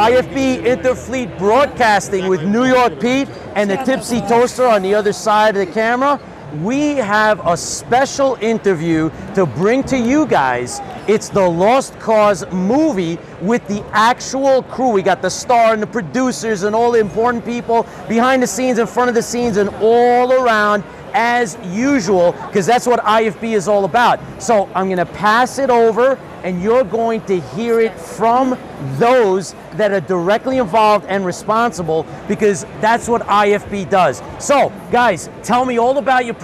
IFB Interfleet Broadcasting with New York Pete and the Tipsy Toaster on the other side of the camera. We have a special interview to bring to you guys. It's the Lost COS movie with the actual crew. We got the star and the producers and all the important people behind the scenes, in front of the scenes, and all around as usual, because that's what IFB is all about. So I'm going to pass it over, and you're going to hear it from those that are directly involved and responsible, because that's what IFB does. So guys, tell me all about your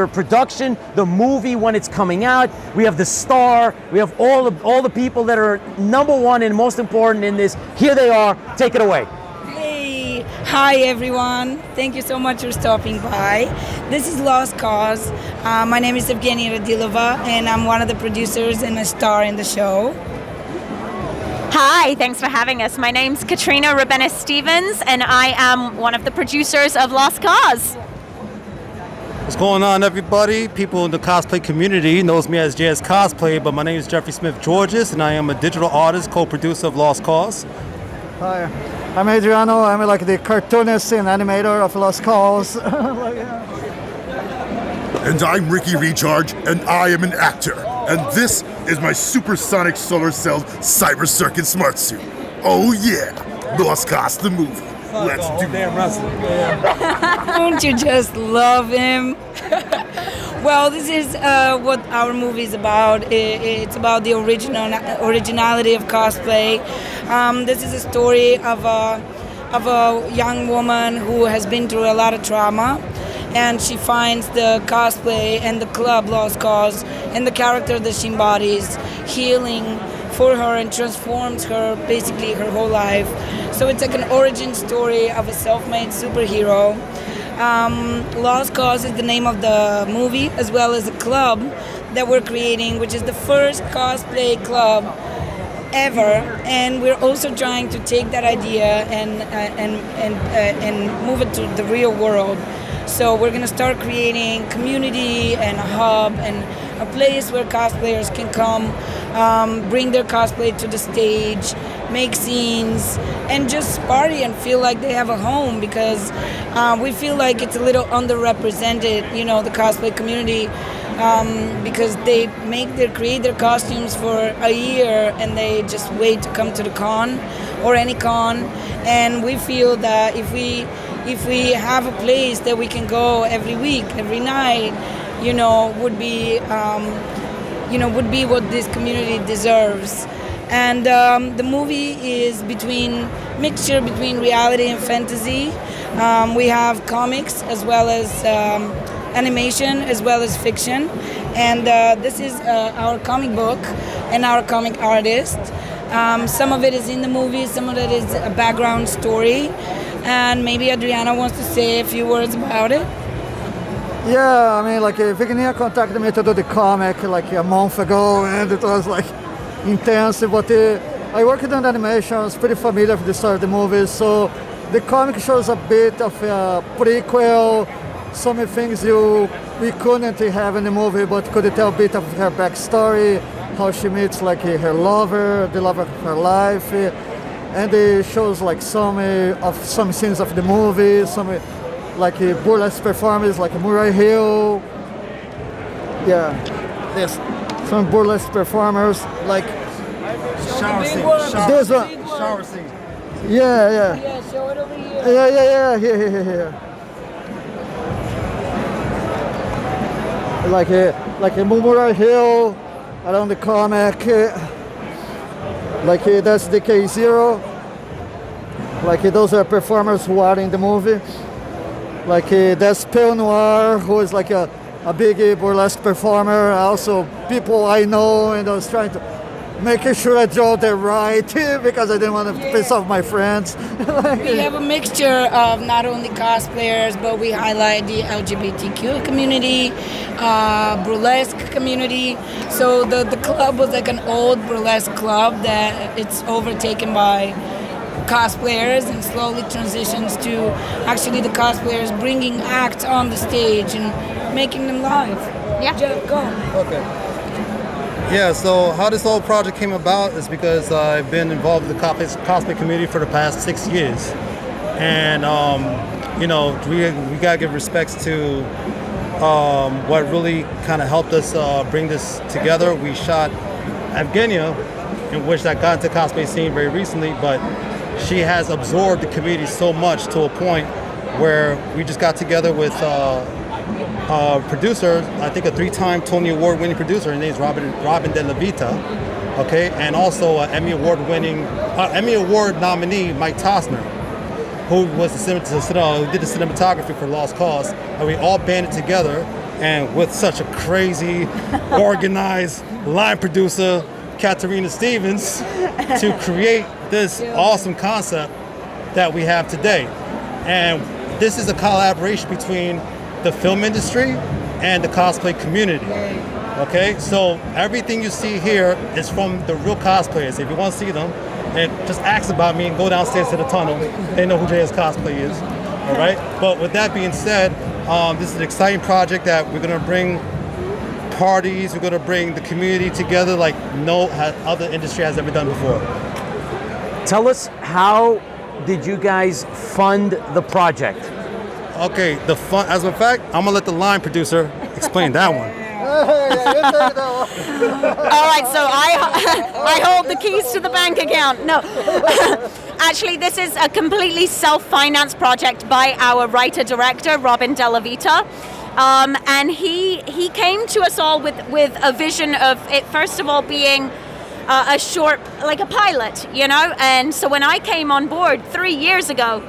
production, the movie, when it's coming out. We have the star, we have all the people that are number one and most important in this. Here they are. Take it away. Hey, hi everyone. Thank you so much for stopping by. This is Lost COS. My name is Evgenia Radilova, and I'm one of the producers and a star in the show. Hi, thanks for having us. My name's Katrina Rubenis-Stevens, and I am one of the producers of Lost COS. What's going on, everybody? People in the cosplay community knows me as JS Cosplay, but my name is Jeffrey Smith Georges, and I am a digital artist, co-producer of Lost COS. Hi, I'm Adriano. I'm like the cartoonist and animator of Lost COS. And I'm Ricky Recharge, and I am an actor. And this is my supersonic solar cell cyber circuit smart suit. Oh yeah, Lost COS the movie. Let's do it. Don't you just love him? Well, this is what our movie is about. It's about the originality of cosplay. This is a story of a young woman who has been through a lot of trauma, and she finds the cosplay and the club Lost COS and the character that she embodies healing for her and transforms her basically her whole life. So it's like an origin story of a self-made superhero. Lost COS is the name of the movie, as well as a club that we're creating, which is the first cosplay club ever, and we're also trying to take that idea and move it to the real world. So we're going to start creating community and a hub and a place where cosplayers can come, bring their cosplay to the stage, make scenes, and just party and feel like they have a home, because we feel like it's a little underrepresented, you know, the cosplay community, because they create their costumes for a year and they just wait to come to the con or any con. And we feel that if we have a place that we can go every week, every night, you know, would be what this community deserves. And the movie is mixture between reality and fantasy. We have comics as well as animation as well as fiction. And this is our comic book and our comic artist. Some of it is in the movie, some of it is a background story. And maybe Adriana wants to say a few words about it. Yeah, I mean, like Vignia contacted me to do the comic like a month ago, and it was like intense. But I worked on animation. I was pretty familiar with the story of the movie, so the comic shows a bit of a prequel, some things we couldn't have in the movie, but could tell a bit of her backstory, how she meets like her lover, the love of her life, and it shows like some scenes of the movie, some like burlesque performers like Murray Hill. Yeah, there's some burlesque performers like Shower scene. this one. Shower scene. Yeah. Yeah, show it over here. Yeah. Here. Like a Murray Hill around the comic. Like that's the K0. Like those are performers who are in the movie. Like that's Pale Noir, who is like a big burlesque performer. Also people I know, and I was trying to making sure I draw the right because I didn't want to piss off my friends. We have a mixture of not only cosplayers, but we highlight the LGBTQ community, burlesque community. So the club was like an old burlesque club that it's overtaken by cosplayers and slowly transitions to actually the cosplayers bringing acts on the stage and making them live. Yeah. Jeff, go. Okay. Yeah, so how this whole project came about is because I've been involved with the cosplay community for the past 6 years. And, you know, we got to give respects to what really kind of helped us bring this together. We shot Evgenia, in which I got into cosplay scene very recently, but she has absorbed the community so much to a point where we just got together with producer, I think a 3-time Tony Award-winning producer. His name is Robin De La Vita, okay, and also Emmy Award nominee Mike Tosner, who was who did the cinematography for Lost COS, and we all banded together, and with such a crazy, organized line producer, Rubenis-Stevens, to create this awesome concept that we have today. And this is a collaboration between the film industry and the cosplay community. Okay, so everything you see here is from the real cosplayers. If you want to see them, and just ask about me and go downstairs to the tunnel. They know who JS Cosplay is. All right. But with that being said, this is an exciting project that we're gonna bring parties. We're gonna bring the community together like no other industry has ever done before. Tell us, how did you guys fund the project? Okay, the fun. As a matter of fact, I'm gonna let the line producer explain that one. All right, so I hold the keys to the bank account. No, actually, this is a completely self-financed project by our writer-director, Robin De La Vita. And he came to us all with a vision of it, first of all, being a short, like a pilot, you know? And so when I came on board 3 years ago,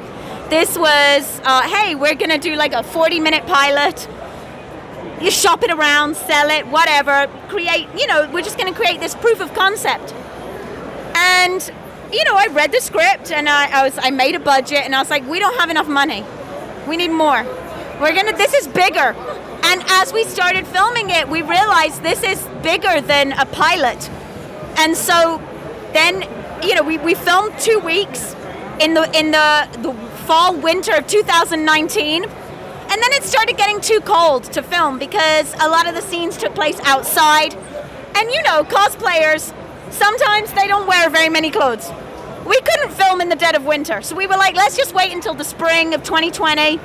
this was, hey, we're gonna do like a 40-minute pilot. You shop it around, sell it, whatever, create, you know, we're just gonna create this proof of concept. And, you know, I read the script and I made a budget and I was like, we don't have enough money. We need more. This is bigger. And as we started filming it, we realized this is bigger than a pilot. And so then, you know, we filmed 2 weeks in the fall, winter of 2019. And then it started getting too cold to film because a lot of the scenes took place outside. And you know, cosplayers, sometimes they don't wear very many clothes. We couldn't film in the dead of winter. So we were like, let's just wait until the spring of 2020.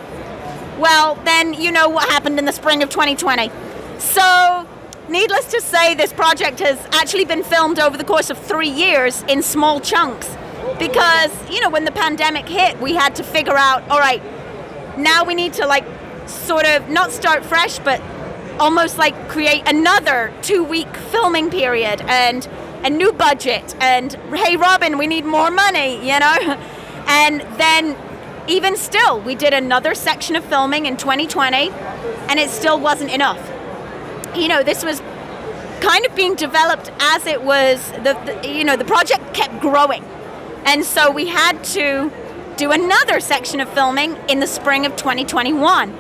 Well, then you know what happened in the spring of 2020. So, needless to say, this project has actually been filmed over the course of 3 years in small chunks. Because, you know, when the pandemic hit, we had to figure out, all right, now we need to like sort of not start fresh, but almost like create another 2-week filming period and a new budget. And hey, Robin, we need more money, you know? And then even still, we did another section of filming in 2020 and it still wasn't enough. You know, this was kind of being developed as it was, the project kept growing. And so we had to do another section of filming in the spring of 2021.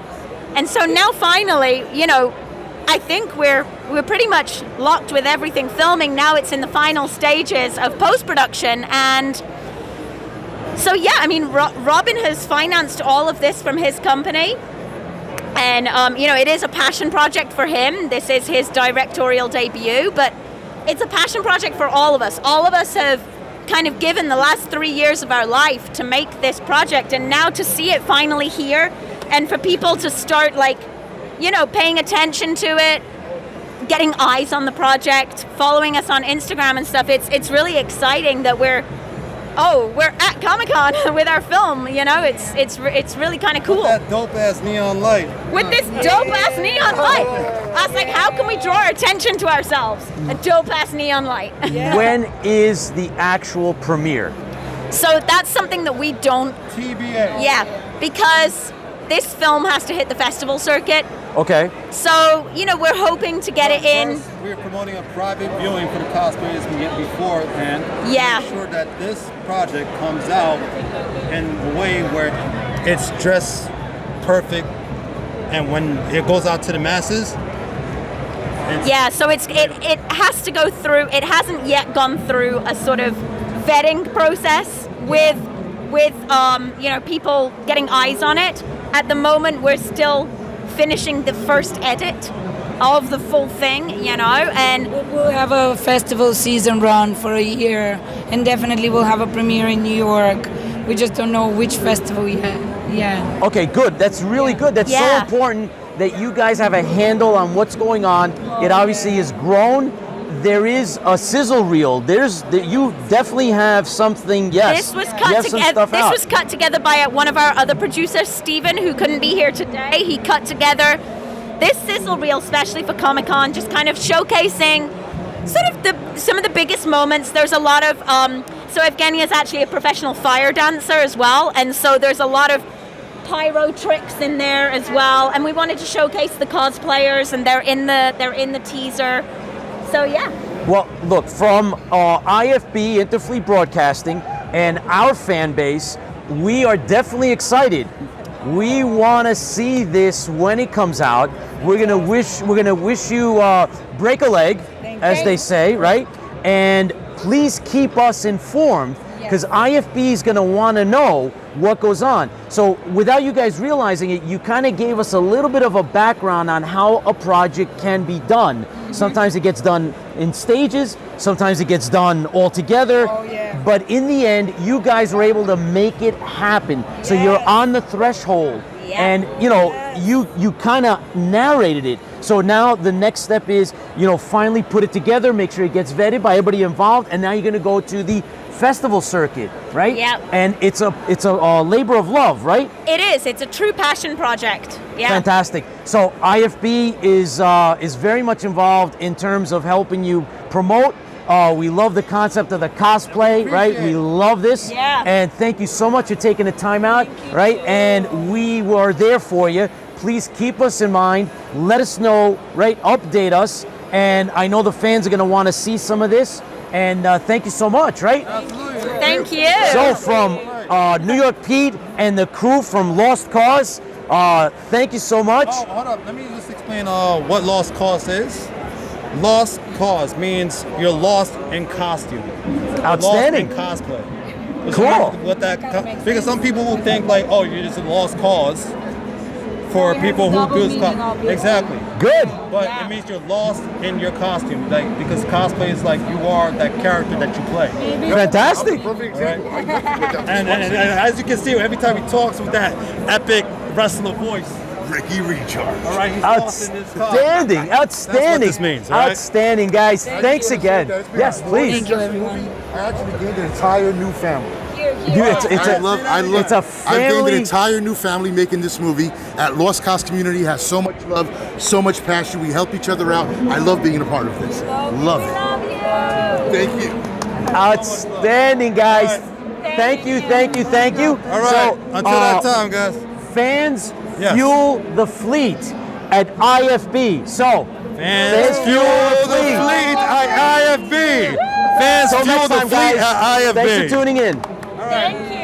And so now finally, you know, I think we're pretty much locked with everything filming. Now it's in the final stages of post-production. And so, yeah, I mean, Robin has financed all of this from his company. And, you know, it is a passion project for him. This is his directorial debut, but it's a passion project for all of us. All of us have kind of given the last 3 years of our life to make this project, and now to see it finally here and for people to start, like, you know, paying attention to it, getting eyes on the project, following us on Instagram and stuff. It's really exciting that we're at Comic-Con with our film, you know. It's really kind of cool. With that dope ass neon light. With this dope ass neon light. I was like, how can we draw our attention to ourselves? A dope ass neon light. Yeah. When is the actual premiere? So that's something that we don't. TBA. Yeah, because this film has to hit the festival circuit. Okay. So, you know, we're hoping to get it in. First, we're promoting a private viewing for the cosplayers we get beforehand. Yeah. To make sure that this project comes out in a way where it's dressed perfect, and when it goes out to the masses. Yeah, so it has to go through. It hasn't yet gone through a sort of vetting process with you know, people getting eyes on it. At the moment, we're still finishing the first edit, of the full thing, you know, and We'll have a festival season run for a year, and definitely we'll have a premiere in New York. We just don't know which festival yet. Yeah. Okay, good. That's really good. That's so Yeah. important that you guys have a handle on what's going on. It obviously has grown. There is a sizzle reel. You definitely have something. Yes, this was you cut have some together. stuff This out. was cut together by one of our other producers, Stephen, who couldn't be here today. He cut together this sizzle reel specially for Comic-Con, just kind of showcasing sort of some of the biggest moments. There's a lot of so Evgenia is actually a professional fire dancer as well, and so there's a lot of pyro tricks in there as well. And we wanted to showcase the cosplayers, and they're in the teaser. So yeah. Well, look, from IFB, Interfleet Broadcasting, and our fan base, we are definitely excited. We want to see this when it comes out. We're gonna wish you break a leg, as they say, right? And please keep us informed, because IFB is gonna want to know what goes on. So without you guys realizing it, you kind of gave us a little bit of a background on how a project can be done. Sometimes it gets done in stages, sometimes it gets done all together. Oh, yeah. But in the end, you guys were able to make it happen. So you're on the threshold. Yeah. And you know, you kind of narrated it. So now the next step is, you know, finally put it together, make sure it gets vetted by everybody involved, and now you're gonna go to the festival circuit, right? Yep. And it's a labor of love, right? It is. It's a true passion project. Yeah. Fantastic. So IFB is very much involved in terms of helping you promote. We love the concept of the cosplay, right? We love this. Yeah. And thank you so much for taking the time out, right? And we were there for you. Please keep us in mind. Let us know, right? Update us. And I know the fans are going to want to see some of this. And thank you so much, right? Thank you. So from New York Pete and the crew from Lost COS, thank you so much. Oh, hold up. Let me just explain what Lost COS is. Lost COS means you're lost in costume. Outstanding. Lost in cosplay. Cool. Because some people will think like, oh, you're just a lost cause for people who do stuff. Exactly. Good. But it means you're lost in your costume, like because cosplay is like you are that character that you play. Fantastic. And as you can see, every time he talks with that epic wrestler voice, Ricky Recharge. all right, he's lost in his costume. Outstanding. Outstanding. That's what this means, all right? Outstanding, guys. Thanks again. Yes, please. Thank you, everyone. I actually gained an entire new family. Dude, it's a I love it's a I've gained family. an entire new family making this movie. At Lost COS community has so much love, so much passion. We help each other out. I love being a part of this. Love it. Thank you. Outstanding, guys. Thank you, thank you, thank you. All right, until that time, guys. Fans Yes. fuel the fleet at IFB. So, Fans fuel the fleet at IFB. Fans Till fuel next the time, fleet guys. at IFB. Thanks for tuning in. Thank you.